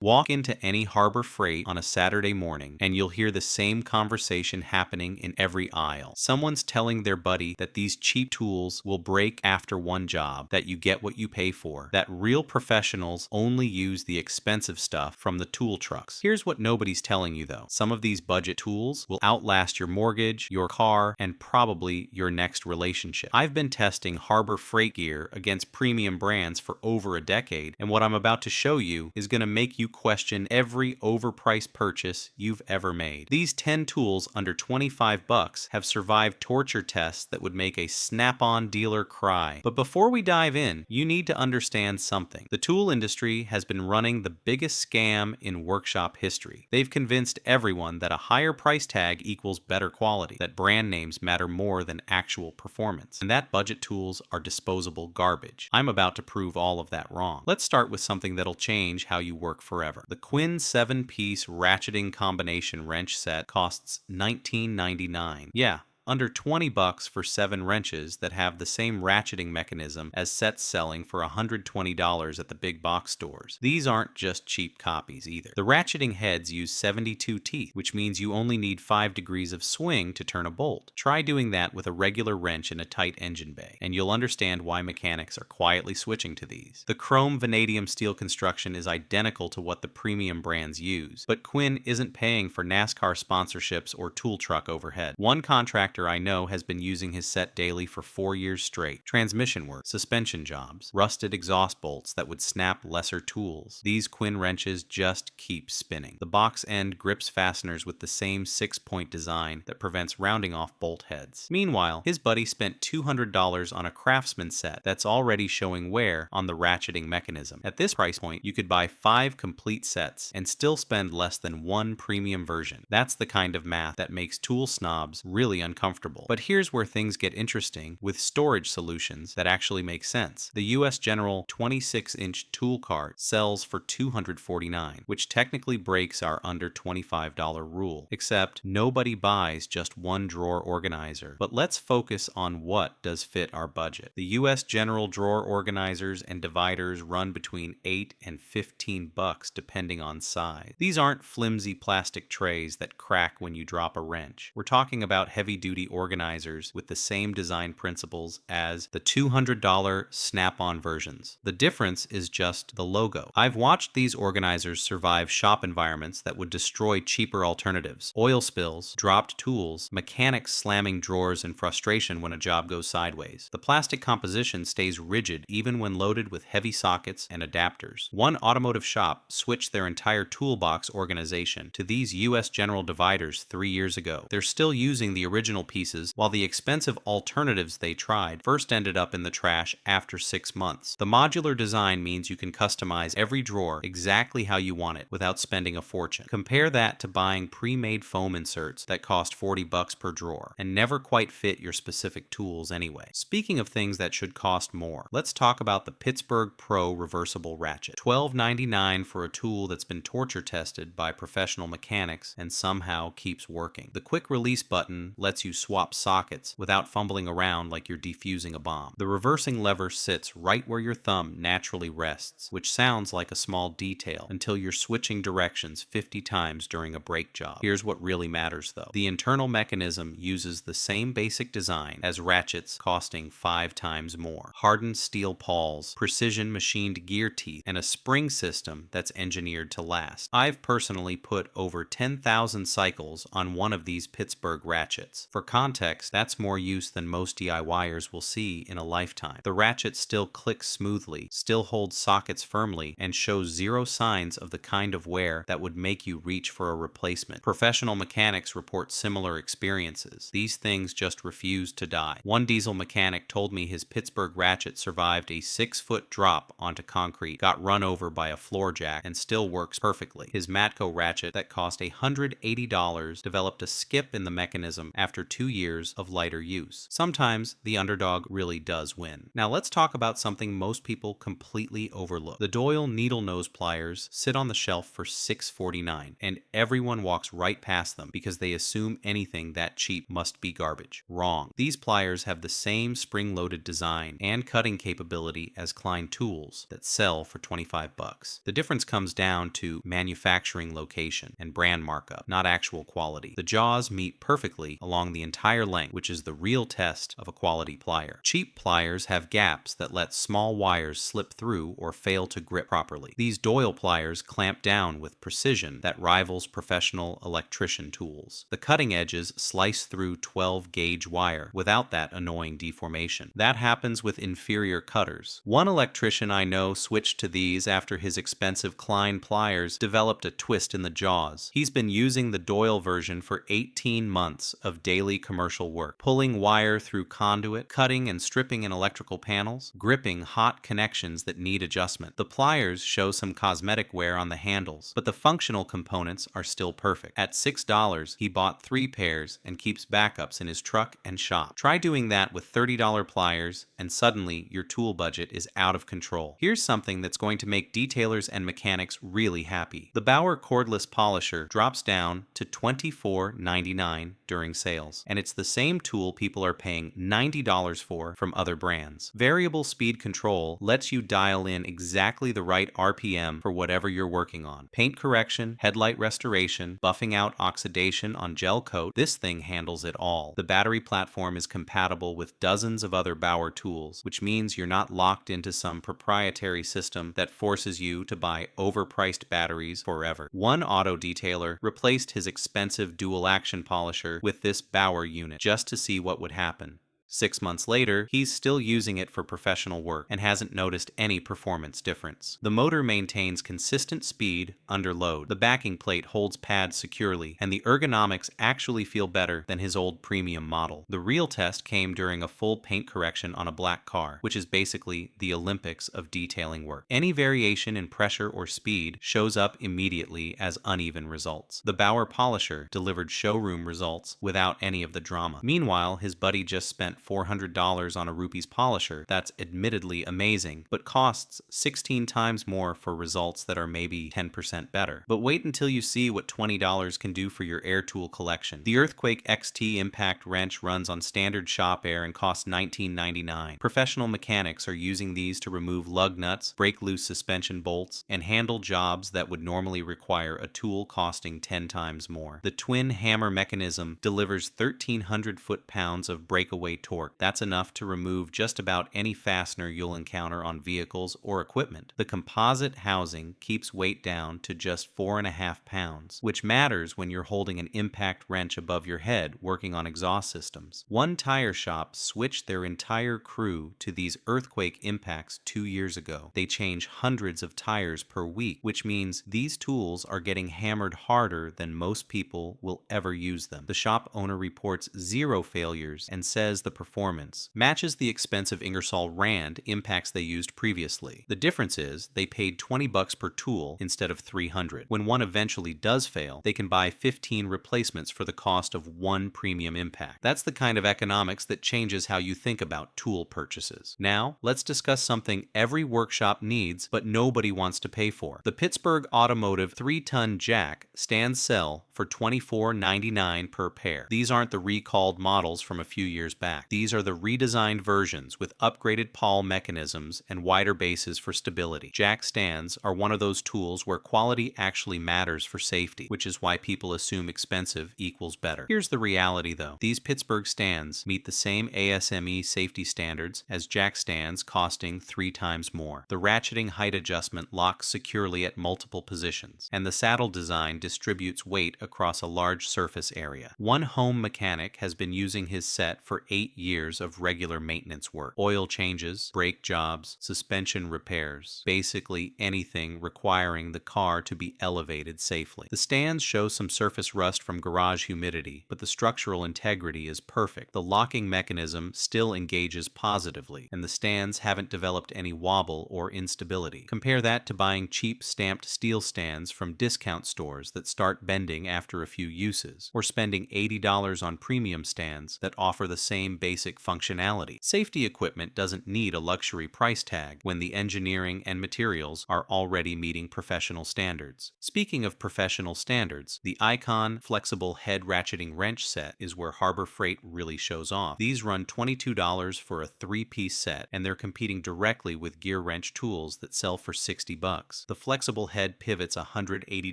Walk into any Harbor Freight on a Saturday morning and you'll hear the same conversation happening in every aisle. Someone's telling their buddy that these cheap tools will break after one job, that you get what you pay for, that real professionals only use the expensive stuff from the tool trucks. Here's what nobody's telling you though. Some of these budget tools will outlast your mortgage, your car, and probably your next relationship. I've been testing Harbor Freight gear against premium brands for over a decade, and what I'm about to show you is going to make you question every overpriced purchase you've ever made. These 10 tools under 25 bucks have survived torture tests that would make a Snap-on dealer cry. But before we dive in, you need to understand something. The tool industry has been running the biggest scam in workshop history. They've convinced everyone that a higher price tag equals better quality, that brand names matter more than actual performance, and that budget tools are disposable garbage. I'm about to prove all of that wrong. Let's start with something that'll change how you work forever. The Quinn 7-piece ratcheting combination wrench set costs $19.99. Yeah, under 20 bucks for 7 wrenches that have the same ratcheting mechanism as sets selling for $120 at the big box stores. These aren't just cheap copies either. The ratcheting heads use 72 teeth, which means you only need 5 degrees of swing to turn a bolt. Try doing that with a regular wrench in a tight engine bay, and you'll understand why mechanics are quietly switching to these. The chrome vanadium steel construction is identical to what the premium brands use, but Quinn isn't paying for NASCAR sponsorships or tool truck overhead. One contractor I know has been using his set daily for 4 years straight. Transmission work, suspension jobs, rusted exhaust bolts that would snap lesser tools. These Quinn wrenches just keep spinning. The box end grips fasteners with the same 6-point design that prevents rounding off bolt heads. Meanwhile, his buddy spent $200 on a Craftsman set that's already showing wear on the ratcheting mechanism. At this price point, you could buy 5 complete sets and still spend less than one premium version. That's the kind of math that makes tool snobs really uncomfortable. But here's where things get interesting with storage solutions that actually make sense. The US General 26-inch tool cart sells for $249, which technically breaks our under $25 rule, except nobody buys just one drawer organizer. But let's focus on what does fit our budget. The US General drawer organizers and dividers run between 8 and 15 bucks depending on size. These aren't flimsy plastic trays that crack when you drop a wrench. We're talking about heavy-duty organizers with the same design principles as the $200 Snap-on versions. The difference is just the logo. I've watched these organizers survive shop environments that would destroy cheaper alternatives. Oil spills, dropped tools, mechanics slamming drawers in frustration when a job goes sideways. The plastic composition stays rigid even when loaded with heavy sockets and adapters. One automotive shop switched their entire toolbox organization to these US General dividers 3 years ago. They're still using the original pieces, while the expensive alternatives they tried first ended up in the trash after 6 months. The modular design means you can customize every drawer exactly how you want it without spending a fortune. Compare that to buying pre-made foam inserts that cost 40 bucks per drawer and never quite fit your specific tools anyway. Speaking of things that should cost more, let's talk about the Pittsburgh Pro reversible ratchet. $12.99 for a tool that's been torture tested by professional mechanics and somehow keeps working. The quick release button lets you swap sockets without fumbling around like you're defusing a bomb. The reversing lever sits right where your thumb naturally rests, which sounds like a small detail until you're switching directions 50 times during a brake job. Here's what really matters though. The internal mechanism uses the same basic design as ratchets, costing 5 times more. Hardened steel pawls, precision machined gear teeth, and a spring system that's engineered to last. I've personally put over 10,000 cycles on one of these Pittsburgh ratchets. For context, that's more use than most DIYers will see in a lifetime. The ratchet still clicks smoothly, still holds sockets firmly, and shows zero signs of the kind of wear that would make you reach for a replacement. Professional mechanics report similar experiences. These things just refuse to die. One diesel mechanic told me his Pittsburgh ratchet survived a 6-foot drop onto concrete, got run over by a floor jack, and still works perfectly. His Matco ratchet that cost $180 developed a skip in the mechanism after 2 years of lighter use. Sometimes the underdog really does win. Now let's talk about something most people completely overlook. The Doyle needle nose pliers sit on the shelf for $6.49, and everyone walks right past them because they assume anything that cheap must be garbage. Wrong. These pliers have the same spring-loaded design and cutting capability as Klein tools that sell for $25. The difference comes down to manufacturing location and brand markup, not actual quality. The jaws meet perfectly along the entire length, which is the real test of a quality plier. Cheap pliers have gaps that let small wires slip through or fail to grip properly. These Doyle pliers clamp down with precision that rivals professional electrician tools. The cutting edges slice through 12-gauge wire without that annoying deformation. That happens with inferior cutters. One electrician I know switched to these after his expensive Klein pliers developed a twist in the jaws. He's been using the Doyle version for 18 months of daily commercial work, pulling wire through conduit, cutting and stripping in electrical panels, gripping hot connections that need adjustment. The pliers show some cosmetic wear on the handles, but the functional components are still perfect. At $6, he bought 3 pairs and keeps backups in his truck and shop. Try doing that with $30 pliers, and suddenly your tool budget is out of control. Here's something that's going to make detailers and mechanics really happy. The Bauer cordless polisher drops down to $24.99 during sales, and it's the same tool people are paying $90 for from other brands. Variable speed control lets you dial in exactly the right RPM for whatever you're working on. Paint correction, headlight restoration, buffing out oxidation on gel coat, this thing handles it all. The battery platform is compatible with dozens of other Bauer tools, which means you're not locked into some proprietary system that forces you to buy overpriced batteries forever. One auto detailer replaced his expensive dual action polisher with this Bauer unit just to see what would happen. 6 months later, he's still using it for professional work and hasn't noticed any performance difference. The motor maintains consistent speed under load. The backing plate holds pads securely, and the ergonomics actually feel better than his old premium model. The real test came during a full paint correction on a black car, which is basically the Olympics of detailing work. Any variation in pressure or speed shows up immediately as uneven results. The Bauer polisher delivered showroom results without any of the drama. Meanwhile, his buddy just spent $400 on a rupees polisher that's admittedly amazing, but costs 16 times more for results that are maybe 10% better. But wait until you see what $20 can do for your air tool collection. The Earthquake XT impact wrench runs on standard shop air and costs $19.99. Professional mechanics are using these to remove lug nuts, break loose suspension bolts, and handle jobs that would normally require a tool costing 10 times more. The twin hammer mechanism delivers 1,300 foot-pounds of breakaway torque. That's enough to remove just about any fastener you'll encounter on vehicles or equipment. The composite housing keeps weight down to just 4.5 pounds, which matters when you're holding an impact wrench above your head working on exhaust systems. One tire shop switched their entire crew to these Earthquake impacts 2 years ago. They change hundreds of tires per week, which means these tools are getting hammered harder than most people will ever use them. The shop owner reports 0 failures and says the performance matches the expensive Ingersoll Rand impacts they used previously. The difference is they paid $20 per tool instead of $300. When one eventually does fail, they can buy 15 replacements for the cost of one premium impact. That's the kind of economics that changes how you think about tool purchases. Now, let's discuss something every workshop needs but nobody wants to pay for. The Pittsburgh Automotive 3-ton jack stands sell for $24.99 per pair. These aren't the recalled models from a few years back. These are the redesigned versions with upgraded pawl mechanisms and wider bases for stability. Jack stands are one of those tools where quality actually matters for safety, which is why people assume expensive equals better. Here's the reality though. These Pittsburgh stands meet the same ASME safety standards as jack stands, costing 3 times more. The ratcheting height adjustment locks securely at multiple positions, and the saddle design distributes weight across a large surface area. One home mechanic has been using his set for 8 8 years of regular maintenance work. Oil changes, brake jobs, suspension repairs, basically anything requiring the car to be elevated safely. The stands show some surface rust from garage humidity, but the structural integrity is perfect. The locking mechanism still engages positively, and the stands haven't developed any wobble or instability. Compare that to buying cheap stamped steel stands from discount stores that start bending after a few uses, or spending $80 on premium stands that offer the same basic functionality. Safety equipment doesn't need a luxury price tag when the engineering and materials are already meeting professional standards. Speaking of professional standards, the Icon flexible head ratcheting wrench set is where Harbor Freight really shows off. These run $22 for a 3-piece set, and they're competing directly with gear wrench tools that sell for $60. The flexible head pivots 180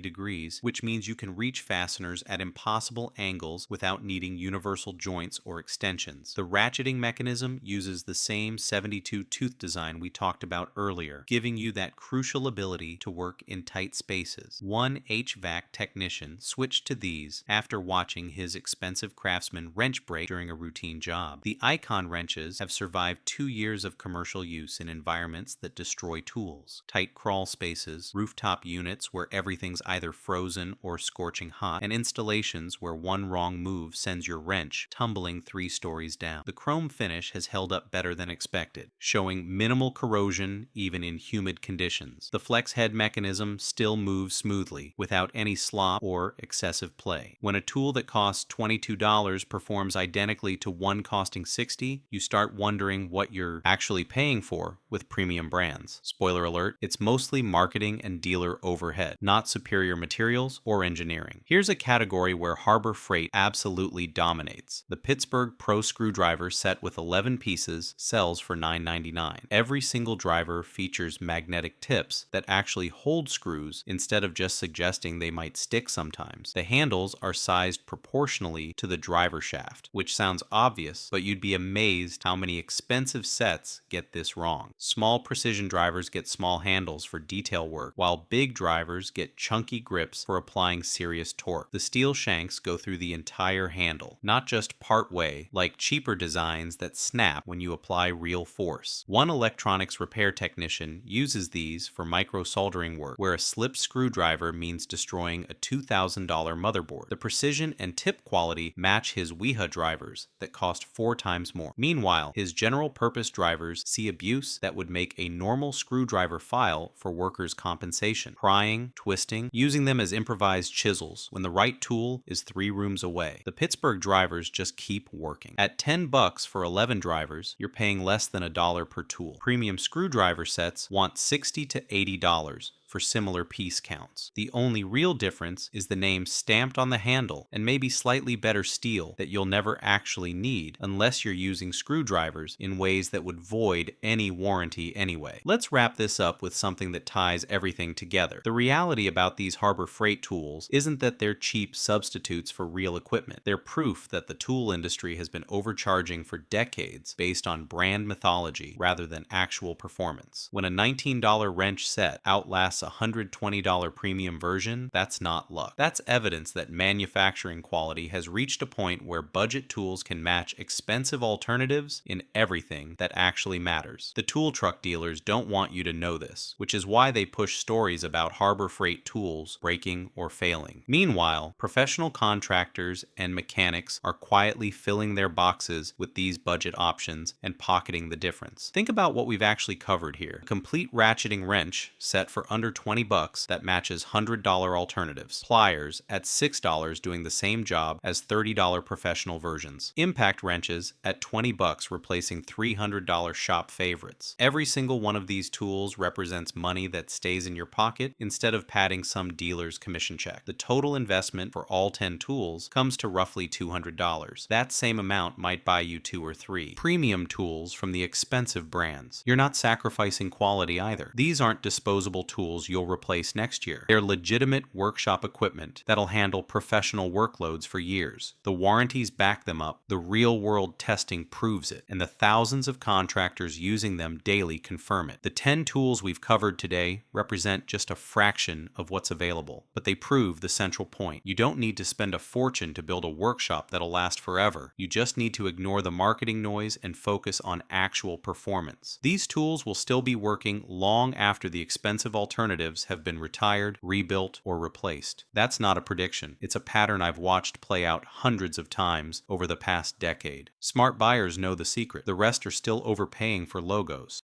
degrees, which means you can reach fasteners at impossible angles without needing universal joints or extensions. The ratcheting mechanism uses the same 72 tooth design we talked about earlier, giving you that crucial ability to work in tight spaces. One HVAC technician switched to these after watching his expensive Craftsman wrench break during a routine job. The Icon wrenches have survived 2 years of commercial use in environments that destroy tools. Tight crawl spaces, rooftop units where everything's either frozen or scorching hot, and installations where one wrong move sends your wrench tumbling 3 stories down. The chrome finish has held up better than expected, showing minimal corrosion even in humid conditions. The flex head mechanism still moves smoothly without any slop or excessive play. When a tool that costs $22 performs identically to one costing $60, you start wondering what you're actually paying for with premium brands. Spoiler alert, it's mostly marketing and dealer overhead, not superior materials or engineering. Here's a category where Harbor Freight absolutely dominates. The Pittsburgh Pro Screwdriver set with 11 pieces sells for $9.99. Every single driver features magnetic tips that actually hold screws instead of just suggesting they might stick sometimes. The handles are sized proportionally to the driver shaft, which sounds obvious, but you'd be amazed how many expensive sets get this wrong. Small precision drivers get small handles for detail work, while big drivers get chunky grips for applying serious torque. The steel shanks go through the entire handle, not just part way, like cheaper designs that snap when you apply real force. One electronics repair technician uses these for micro soldering work, where a slip screwdriver means destroying a $2,000 motherboard. The precision and tip quality match his Weha drivers that cost 4 times more. Meanwhile, his general purpose drivers see abuse that would make a normal screwdriver file for workers' compensation, prying, twisting, using them as improvised chisels when the right tool is 3 rooms away. The Pittsburgh drivers just keep working. At $10 for 11 drivers, you're paying less than $1 per tool. Premium screwdriver sets want $60 to $80 for similar piece counts. The only real difference is the name stamped on the handle and maybe slightly better steel that you'll never actually need unless you're using screwdrivers in ways that would void any warranty anyway. Let's wrap this up with something that ties everything together. The reality about these Harbor Freight tools isn't that they're cheap substitutes for real equipment. They're proof that the tool industry has been overcharging for decades based on brand mythology rather than actual performance. When a $19 wrench set outlasts a $120 premium version, that's not luck. That's evidence that manufacturing quality has reached a point where budget tools can match expensive alternatives in everything that actually matters. The tool truck dealers don't want you to know this, which is why they push stories about Harbor Freight tools breaking or failing. Meanwhile, professional contractors and mechanics are quietly filling their boxes with these budget options and pocketing the difference. Think about what we've actually covered here. A complete ratcheting wrench set for under $20 that matches $100 alternatives. Pliers at $6 doing the same job as $30 professional versions. Impact wrenches at $20 replacing $300 shop favorites. Every single one of these tools represents money that stays in your pocket instead of padding some dealer's commission check. The total investment for all 10 tools comes to roughly $200. That same amount might buy you 2 or 3 premium tools from the expensive brands. You're not sacrificing quality either. These aren't disposable tools tools you'll replace next year. They're legitimate workshop equipment that'll handle professional workloads for years. The warranties back them up, the real-world testing proves it, and the thousands of contractors using them daily confirm it. The 10 tools we've covered today represent just a fraction of what's available, but they prove the central point. You don't need to spend a fortune to build a workshop that'll last forever. You just need to ignore the marketing noise and focus on actual performance. These tools will still be working long after the expensive alternatives have been retired, rebuilt, or replaced. That's not a prediction. It's a pattern I've watched play out hundreds of times over the past decade. Smart buyers know the secret. The rest are still overpaying for logos.